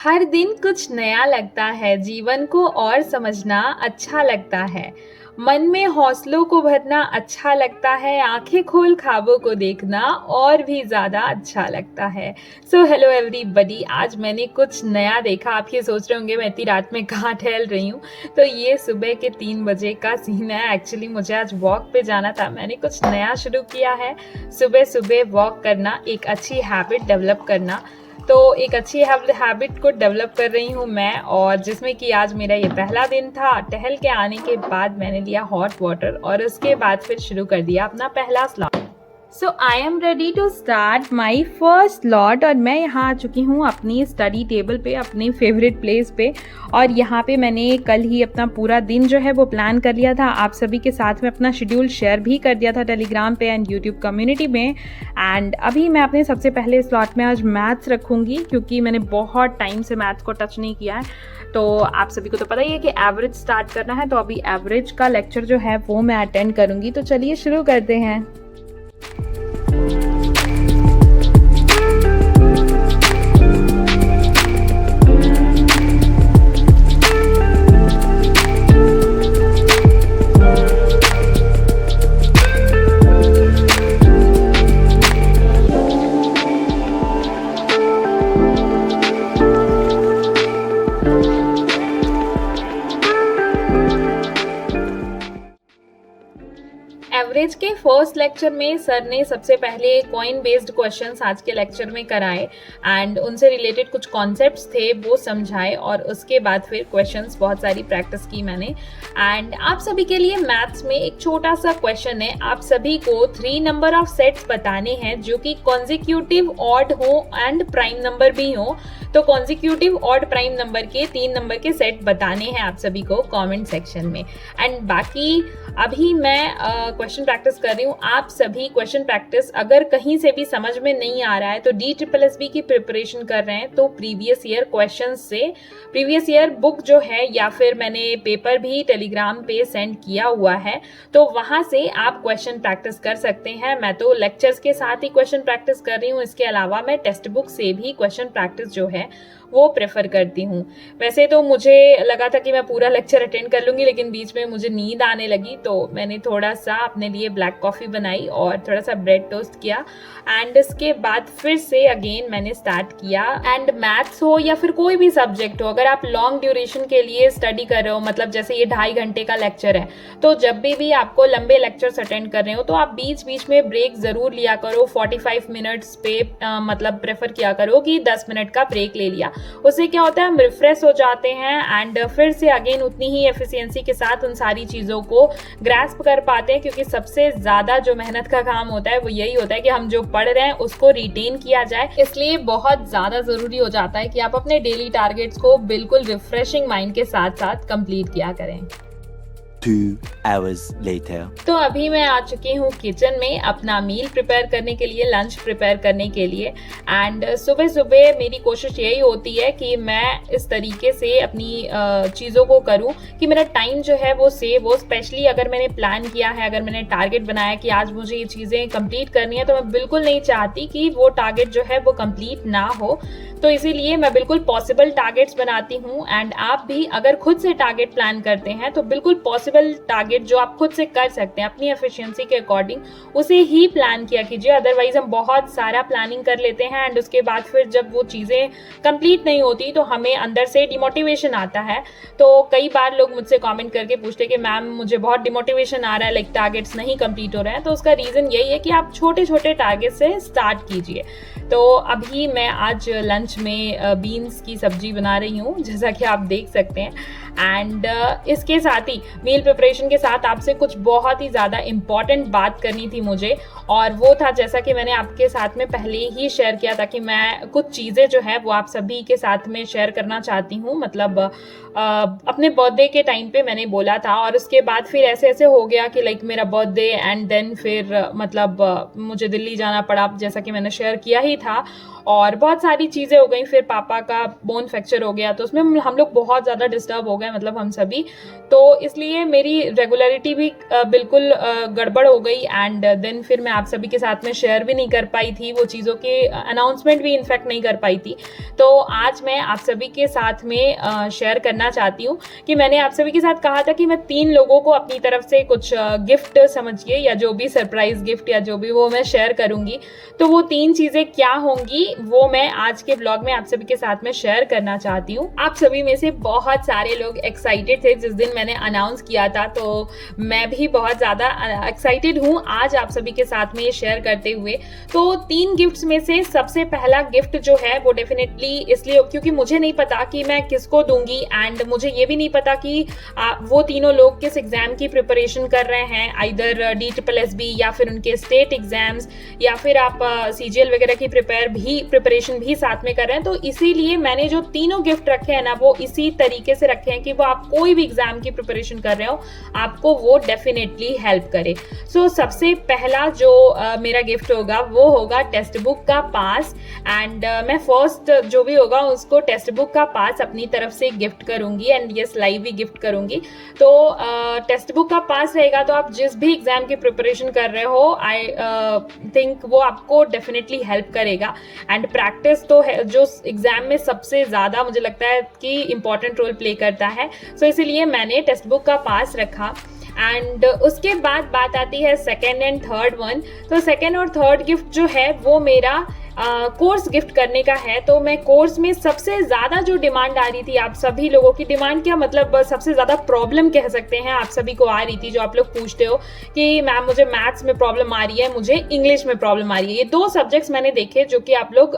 हर दिन कुछ नया लगता है, जीवन को और समझना अच्छा लगता है। मन में हौसलों को भरना अच्छा लगता है, आँखें खोल ख्वाबों को देखना और भी ज़्यादा अच्छा लगता है। सो हेलो एवरीबॉडी, आज मैंने कुछ नया देखा। आप ये सोच रहे होंगे मैं इतनी रात में कहाँ टहल रही हूँ। तो ये सुबह के 3 बजे का सीन है। एक्चुअली मुझे आज वॉक पे जाना था। मैंने कुछ नया शुरू किया है, सुबह-सुबह वॉक करना, एक अच्छी हैबिट डेवलप करना। तो एक अच्छी हैबिट को डेवलप कर रही हूँ मैं, और जिसमें कि आज मेरा ये पहला दिन था। टहल के आने के बाद मैंने लिया हॉट वाटर और उसके बाद फिर शुरू कर दिया अपना पहला slot. So I am ready to start my first slot, और मैं यहाँ आ चुकी हूँ अपनी स्टडी टेबल पे, अपनी फेवरेट प्लेस पे। और यहाँ पे मैंने कल ही अपना पूरा दिन जो है वो प्लान कर लिया था। आप सभी के साथ में अपना शेड्यूल शेयर भी कर दिया था टेलीग्राम पे एंड यूट्यूब कम्युनिटी में। एंड अभी मैं अपने सबसे पहले स्लॉट में आज मैथ्स रखूँगी, क्योंकि मैंने बहुत टाइम से मैथ्स को टच नहीं किया है। तो आप सभी को तो पता ही है कि एवरेज स्टार्ट करना है, तो अभी एवरेज का लेक्चर जो है वो मैं अटेंड करूँगी। तो चलिए शुरू करते हैं। एवरेज के फर्स्ट लेक्चर में सर ने सबसे पहले कॉइन बेस्ड क्वेश्चंस आज के लेक्चर में कराए एंड उनसे रिलेटेड कुछ कॉन्सेप्ट्स थे वो समझाए, और उसके बाद फिर क्वेश्चंस बहुत सारी प्रैक्टिस की मैंने। एंड आप सभी के लिए मैथ्स में एक छोटा सा क्वेश्चन है। आप सभी को 3 नंबर ऑफ सेट्स बताने हैं जो कि कॉन्जिक्यूटिव ऑड हो एंड प्राइम नंबर भी हो। तो कॉन्जिक्यूटिव ऑड प्राइम नंबर के 3 नंबर के सेट बताने हैं आप सभी को कमेंट सेक्शन में। एंड बाकी अभी मैं क्वेश्चन प्रैक्टिस कर रही हूँ। आप सभी क्वेश्चन प्रैक्टिस अगर कहीं से भी समझ में नहीं आ रहा है तो DSSB की प्रिपरेशन कर रहे हैं तो प्रीवियस ईयर क्वेश्चन से, प्रीवियस ईयर बुक जो है या फिर मैंने पेपर भी टेलीग्राम पे सेंड किया हुआ है, तो वहां से आप क्वेश्चन प्रैक्टिस कर सकते हैं। मैं तो लेक्चर्स के साथ ही क्वेश्चन प्रैक्टिस कर रही हूँ, इसके अलावा मैं टेक्स्ट बुक से भी क्वेश्चन प्रैक्टिस जो है वो प्रेफर करती हूँ। वैसे तो मुझे लगा था कि मैं पूरा लेक्चर अटेंड कर लूँगी, लेकिन बीच में मुझे नींद आने लगी, तो मैंने थोड़ा सा अपने लिए ब्लैक कॉफ़ी बनाई और थोड़ा सा ब्रेड टोस्ट किया। एंड इसके बाद फिर से अगेन मैंने स्टार्ट किया। एंड मैथ्स हो या फिर कोई भी सब्जेक्ट हो, अगर आप लॉन्ग ड्यूरेशन के लिए स्टडी कर रहे हो, मतलब जैसे ये 2.5 घंटे का लेक्चर है, तो जब भी आपको लंबे लेक्चर्स अटेंड कर रहे हो तो आप बीच बीच में ब्रेक ज़रूर लिया करो। 45 मिनट्स पे मतलब प्रेफर किया करो कि 10 मिनट का ब्रेक ले लिया। उससे क्या होता है, हम रिफ्रेश हो जाते हैं एंड फिर से अगेन उतनी ही एफिशिएंसी के साथ उन सारी चीज़ों को ग्रैस्प कर पाते हैं। क्योंकि सबसे ज़्यादा जो मेहनत का काम होता है वो यही होता है कि हम जो पढ़ रहे हैं उसको रिटेन किया जाए। इसलिए बहुत ज़्यादा ज़रूरी हो जाता है कि आप अपने डेली टारगेट्स को बिल्कुल रिफ्रेशिंग माइंड के साथ साथ कंप्लीट किया करें। 2 hours later. तो अभी मैं आ चुकी हूँ किचन में अपना मील प्रिपेयर करने के लिए, लंच प्रिपेयर करने के लिए। एंड सुबह सुबह मेरी कोशिश यही होती है कि मैं इस तरीके से अपनी चीज़ों को करूँ कि मेरा टाइम जो है वो सेव हो। स्पेशली अगर मैंने प्लान किया है, अगर मैंने टारगेट बनाया कि आज मुझे ये चीज़ें कंप्लीट करनी है, तो मैं बिल्कुल नहीं चाहती कि वो टारगेट जो है वो कंप्लीट ना हो। तो इसीलिए मैं बिल्कुल पॉसिबल टारगेट्स बनाती हूँ। एंड आप भी अगर खुद से टारगेट प्लान करते हैं तो बिल्कुल पॉसिबल टारगेट जो आप खुद से कर सकते हैं अपनी एफिशिएंसी के अकॉर्डिंग, उसे ही प्लान किया कीजिए। अदरवाइज हम बहुत सारा प्लानिंग कर लेते हैं एंड उसके बाद फिर जब वो चीज़ें कंप्लीट नहीं होती तो हमें अंदर से डिमोटिवेशन आता है। तो कई बार लोग मुझसे कमेंट करके पूछते हैं कि मैम मुझे बहुत डिमोटिवेशन आ रहा है, लाइक टारगेट्स नहीं कंप्लीट हो रहे हैं। तो उसका रीज़न यही है कि आप छोटे छोटे टारगेट से स्टार्ट कीजिए। तो अभी मैं आज लंच में बीन्स की सब्जी बना रही हूँ, जैसा कि आप देख सकते हैं। एंड इसके साथ ही मील प्रिपरेशन के साथ आपसे कुछ बहुत ही ज़्यादा इम्पॉर्टेंट बात करनी थी मुझे, और वो था जैसा कि मैंने आपके साथ में पहले ही शेयर किया था कि मैं कुछ चीज़ें जो है वो आप सभी के साथ में शेयर करना चाहती हूँ। मतलब अपने बर्थडे के टाइम पे मैंने बोला था, और उसके बाद फिर ऐसे ऐसे हो गया कि लाइक मेरा बर्थडे एंड देन फिर मतलब मुझे दिल्ली जाना पड़ा, जैसा कि मैंने शेयर किया ही था। और बहुत सारी चीज़ें हो गई। फिर पापा का बोन फ्रैक्चर हो गया, तो उसमें हम लोग बहुत ज़्यादा डिस्टर्ब हो गए, मतलब हम सभी। तो इसलिए मेरी रेगुलरिटी भी बिल्कुल गड़बड़ हो गई। एंड देन फिर मैं आप सभी के साथ में शेयर भी नहीं कर पाई थी, वो चीज़ों के अनाउंसमेंट भी इनफैक्ट नहीं कर पाई थी। तो आज मैं आप सभी के साथ में शेयर करना चाहती हूँ कि मैंने आप सभी के साथ कहा था कि मैं 3 लोगों को अपनी तरफ से कुछ गिफ्ट समझिए, या जो भी सरप्राइज गिफ्ट या जो भी, वो मैं शेयर करूंगी। तो वो 3 चीज़ें क्या होंगी वो मैं आज के ब्लॉग में आप सभी के साथ में शेयर करना चाहती हूँ। आप सभी में से बहुत सारे लोग एक्साइटेड थे जिस दिन मैंने अनाउंस किया था, तो मैं भी बहुत ज़्यादा एक्साइटेड हूँ आज आप सभी के साथ में ये शेयर करते हुए। तो 3 गिफ्ट्स में से सबसे पहला गिफ्ट जो है वो डेफिनेटली इसलिए क्योंकि मुझे नहीं पता कि मैं किसको दूंगी, एंड मुझे ये भी नहीं पता कि वो तीनों लोग किस एग्जाम की प्रिपरेशन कर रहे हैं, आइदर DSSB या फिर उनके स्टेट एग्जाम्स, या फिर आप CGL वगैरह की प्रिपरेशन भी साथ में कर रहे हैं। तो इसीलिए मैंने जो तीनों गिफ्ट रखे हैं ना, वो इसी तरीके से रखे हैं कि वो आप कोई भी एग्जाम की प्रिपरेशन कर रहे हो, आपको वो डेफिनेटली हेल्प करे। सो सबसे पहला जो मेरा गिफ्ट होगा वो होगा टेक्स्ट बुक का पास। एंड मैं फर्स्ट जो भी होगा उसको टेक्स्ट बुक का पास अपनी तरफ से गिफ्ट करूंगी, एंड यस लाइव भी गिफ्ट करूंगी। तो टेक्स्ट बुक का पास रहेगा, तो आप जिस भी एग्जाम की प्रिपरेशन कर रहे हो, आई थिंक वो आपको डेफिनेटली हेल्प करेगा। एंड प्रैक्टिस तो है जो एग्जाम में सबसे ज़्यादा मुझे लगता है कि इंपॉर्टेंट रोल प्ले करता है। सो इसीलिए मैंने टेक्स्ट बुक का पास रखा। एंड उसके बाद बात आती है सेकेंड एंड थर्ड वन। तो सेकेंड और थर्ड गिफ्ट जो है वो मेरा कोर्स गिफ्ट करने का है। तो मैं कोर्स में सबसे ज़्यादा जो डिमांड आ रही थी, आप सभी लोगों की डिमांड, क्या मतलब सबसे ज़्यादा प्रॉब्लम कह सकते हैं, आप सभी को आ रही थी, जो आप लोग पूछते हो कि मैम मुझे मैथ्स में प्रॉब्लम आ रही है, मुझे इंग्लिश में प्रॉब्लम आ रही है। ये 2 सब्जेक्ट्स मैंने देखे जो कि आप लोग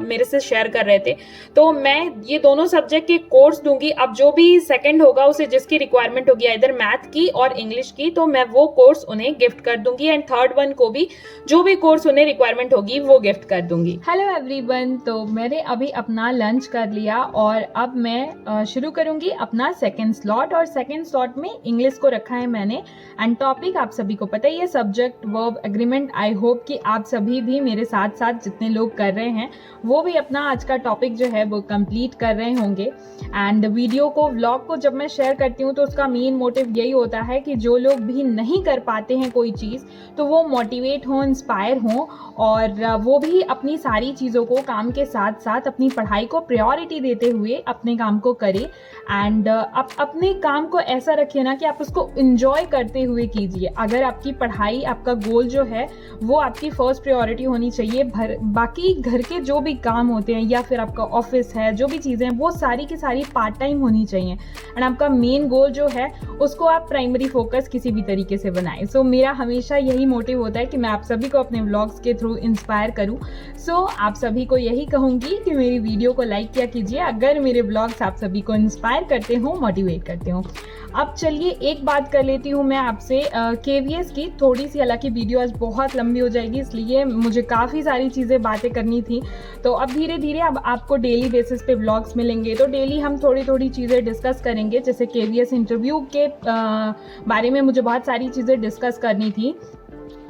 मेरे से शेयर कर रहे थे। तो मैं ये दोनों सब्जेक्ट के कोर्स दूंगी। अब जो भी सेकेंड होगा उसे जिसकी रिक्वायरमेंट होगी इधर मैथ की और इंग्लिश की, तो मैं वो कोर्स उन्हें गिफ्ट कर दूंगी। एंड थर्ड वन को भी जो भी कोर्स उन्हें रिक्वायरमेंट होगी वो गिफ्ट कर दूंगी। हेलो एवरीवन, तो मैंने अभी अपना लंच कर लिया और अब मैं शुरू करूंगी अपना सेकंड स्लॉट। और सेकंड स्लॉट में इंग्लिश को रखा है मैंने। एंड टॉपिक आप सभी को पता ही है, subject verb agreement. I hope कि आप सभी भी मेरे साथ साथ जितने लोग कर रहे हैं वो भी अपना आज का टॉपिक जो है वो कंप्लीट कर रहे होंगे। एंड वीडियो को, व्लॉग को जब मैं शेयर करती हूँ तो उसका मेन मोटिव यही होता है कि जो लोग भी नहीं कर पाते हैं कोई चीज़, तो वो मोटिवेट हों, इंस्पायर हों, और वो भी अपनी सारी चीज़ों को काम के साथ साथ अपनी पढ़ाई को प्रायोरिटी देते हुए अपने काम को करें। एंड आप अपने काम को ऐसा रखिए ना कि आप उसको एंजॉय करते हुए कीजिए। अगर आपकी पढ़ाई, आपका गोल जो है वो आपकी फर्स्ट प्रायोरिटी होनी चाहिए। बाकी घर के जो भी काम होते हैं या फिर आपका ऑफिस है, जो भी चीज़ें हैं, वो सारी की सारी पार्ट टाइम होनी चाहिए। एंड आपका मेन गोल जो है उसको आप प्राइमरी फोकस किसी भी तरीके से बनाएं। सो मेरा हमेशा यही मोटिव होता है कि मैं आप सभी को अपने व्लॉग्स के थ्रू इंस्पायर करूं। सो आप सभी को यही कहूँगी कि मेरी वीडियो को लाइक किया कीजिए अगर मेरे व्लॉग्स आप सभी को इंस्पायर करते हो, मोटिवेट करते हो। अब चलिए एक बात कर लेती हूँ मैं आपसे KVS की थोड़ी सी, हालांकि वीडियो आज बहुत लंबी हो जाएगी इसलिए मुझे काफ़ी सारी चीज़ें बातें करनी थी। तो अब धीरे धीरे अब आपको डेली बेसिस पे व्लॉग्स मिलेंगे, तो डेली हम थोड़ी थोड़ी चीज़ें डिस्कस करेंगे। जैसे KVS इंटरव्यू के बारे में मुझे बहुत सारी चीज़ें डिस्कस करनी थी।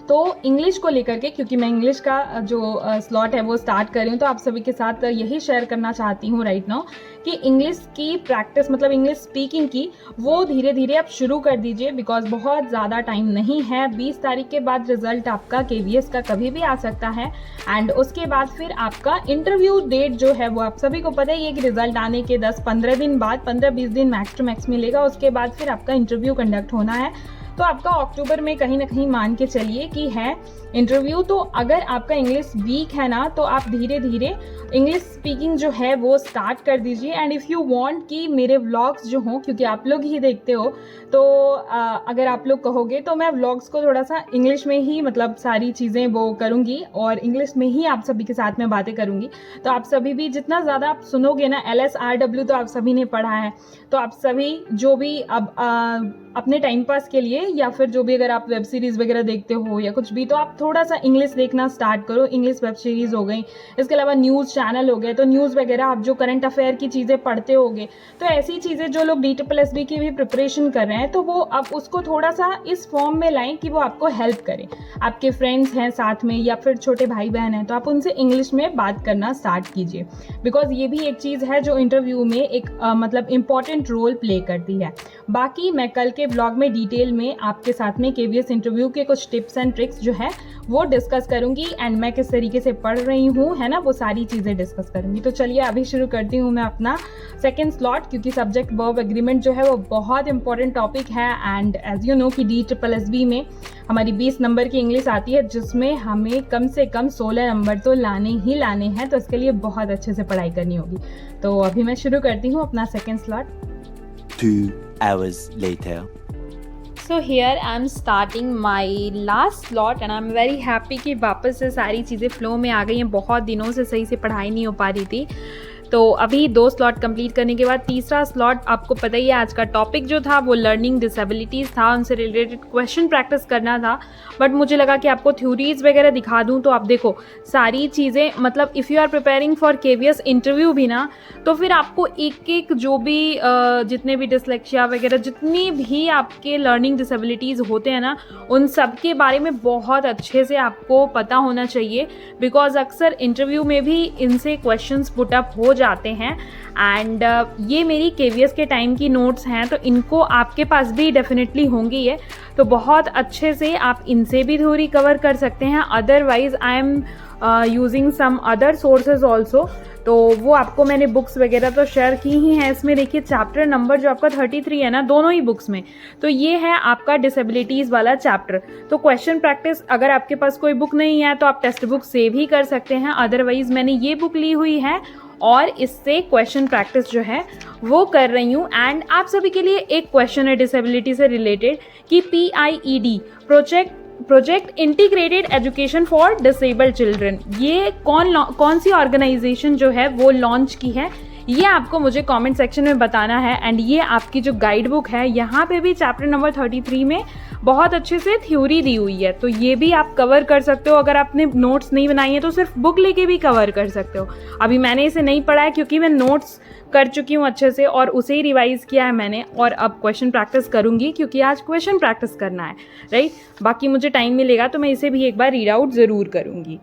तो इंग्लिश को लेकर के, क्योंकि मैं इंग्लिश का जो स्लॉट है वो स्टार्ट कर रही हूँ, तो आप सभी के साथ यही शेयर करना चाहती हूँ राइट नाउ कि इंग्लिश की प्रैक्टिस, मतलब इंग्लिश स्पीकिंग की, वो धीरे धीरे आप शुरू कर दीजिए। बिकॉज बहुत ज़्यादा टाइम नहीं है। 20 तारीख के बाद रिजल्ट आपका KVS का कभी भी आ सकता है। एंड उसके बाद फिर आपका इंटरव्यू डेट जो है वो आप सभी को पता ही है कि रिजल्ट आने के 10-15 दिन बाद, 15-20 दिन मैक्स टू मैक्स मिलेगा। उसके बाद फिर आपका इंटरव्यू कंडक्ट होना है। तो आपका अक्टूबर में कहीं ना कहीं मान के चलिए कि है इंटरव्यू। तो अगर आपका इंग्लिश वीक है ना, तो आप धीरे धीरे इंग्लिश स्पीकिंग जो है वो स्टार्ट कर दीजिए। एंड इफ़ यू वांट कि मेरे व्लॉग्स जो हों, क्योंकि आप लोग ही देखते हो, तो अगर आप लोग कहोगे तो मैं व्लॉग्स को थोड़ा सा इंग्लिश में ही, मतलब सारी चीज़ें वो करूँगी और इंग्लिश में ही आप सभी के साथ में बातें करूँगी। तो आप सभी भी जितना ज़्यादा आप सुनोगे ना, LSRW तो आप सभी ने पढ़ा है, तो आप सभी जो भी अब अपने टाइम पास के लिए, या फिर जो भी अगर आप वेब सीरीज़ वगैरह देखते हो या कुछ भी, तो आप थोड़ा सा इंग्लिश देखना स्टार्ट करो। इंग्लिश वेब सीरीज़ हो गई, इसके अलावा न्यूज़ चैनल हो गए, तो न्यूज़ वगैरह आप जो करंट अफेयर की चीज़ें पढ़ते होगे, तो ऐसी चीज़ें जो लोग DSSB की भी प्रिपरेशन कर रहे हैं, तो वो अब उसको थोड़ा सा इस फॉर्म में लाएं कि वो आपको हेल्प करें। आपके फ्रेंड्स हैं साथ में या फिर छोटे भाई बहन हैं, तो आप उनसे इंग्लिश में बात करना स्टार्ट कीजिए, बिकॉज ये भी एक चीज़ है जो इंटरव्यू में एक मतलब इम्पॉर्टेंट रोल प्ले करती है। बाकी मैं कल के ब्लॉग में डिटेल में आपके साथ में KVS इंटरव्यू के कुछ टिप्स एंड ट्रिक्स जो है वो डिस्कस करूंगी, एंड मैं किस तरीके से पढ़ रही हूँ, है ना, वो सारी चीज़ें डिस्कस करूंगी। तो चलिए अभी शुरू करती हूँ मैं अपना सेकेंड स्लॉट, क्योंकि सब्जेक्ट वर्ब एग्रीमेंट जो है वो बहुत इंपॉर्टेंट टॉपिक है। एंड एज यू नो कि DSSB में हमारी 20 नंबर की इंग्लिश आती है, जिसमें हमें कम से कम 16 नंबर तो लाने ही लाने हैं, तो इसके लिए बहुत अच्छे से पढ़ाई करनी होगी। तो अभी मैं शुरू करती हूँ अपना second slot. 2 hours later. So here I'm starting my last slot and I'm very happy कि वापस से सारी चीज़ें फ्लो में आ गई हैं। बहुत दिनों से सही से पढ़ाई नहीं हो पा रही थी, तो अभी 2 स्लॉट कंप्लीट करने के बाद तीसरा स्लॉट, आपको पता ही है आज का टॉपिक जो था वो लर्निंग डिसेबिलिटीज़ था, उनसे रिलेटेड क्वेश्चन प्रैक्टिस करना था। बट मुझे लगा कि आपको थ्योरीज वगैरह दिखा दूं, तो आप देखो सारी चीज़ें, मतलब if you are preparing for KVS interview भी ना, तो फिर आपको एक एक जो भी जितने भी डिसलेक्सिया वगैरह जितनी भी आपके लर्निंग डिसेबिलिटीज़ होते हैं ना, उन सब के बारे में बहुत अच्छे से आपको पता होना चाहिए, बिकॉज अक्सर इंटरव्यू में भी इनसे क्वेश्चंस पुट अप हो जाते हैं। एंड ये मेरी KVS के टाइम की नोट्स हैं, तो इनको आपके पास भी डेफिनेटली होंगी है, तो बहुत अच्छे से आप इनसे भी थोड़ी कवर कर सकते हैं। Otherwise I am using some other sources also, तो वो आपको मैंने बुक्स वगैरह तो शेयर की ही हैं। इसमें देखिए चैप्टर नंबर जो आपका 33 है ना, दोनों ही बुक्स में, तो ये है आपका डिसेबिलिटीज़ वाला चैप्टर। तो क्वेश्चन प्रैक्टिस अगर आपके पास कोई बुक नहीं है तो आप टेक्स्ट बुक से भी कर सकते हैं, अदरवाइज मैंने ये बुक ली हुई है और इससे क्वेश्चन प्रैक्टिस जो है वो कर रही हूँ। एंड आप सभी के लिए एक क्वेश्चन है डिसेबिलिटी से रिलेटेड कि PIED project integrated education for disabled children, ये कौन सी ऑर्गेनाइजेशन जो है वो लॉन्च की है, ये आपको मुझे कमेंट सेक्शन में बताना है। एंड ये आपकी जो गाइड बुक है, यहाँ पे भी चैप्टर नंबर 33 में बहुत अच्छे से थ्योरी दी हुई है, तो ये भी आप कवर कर सकते हो। अगर आपने नोट्स नहीं बनाई है तो सिर्फ बुक लेके भी कवर कर सकते हो। अभी मैंने इसे नहीं पढ़ा है क्योंकि मैं नोट्स कर चुकी हूँ अच्छे से और उसे ही रिवाइज किया है मैंने, और अब क्वेश्चन प्रैक्टिस करूँगी क्योंकि आज क्वेश्चन प्रैक्टिस करना है, राइट। बाकी मुझे टाइम मिलेगा तो मैं इसे भी एक बार रीड आउट ज़रूर करूँगी।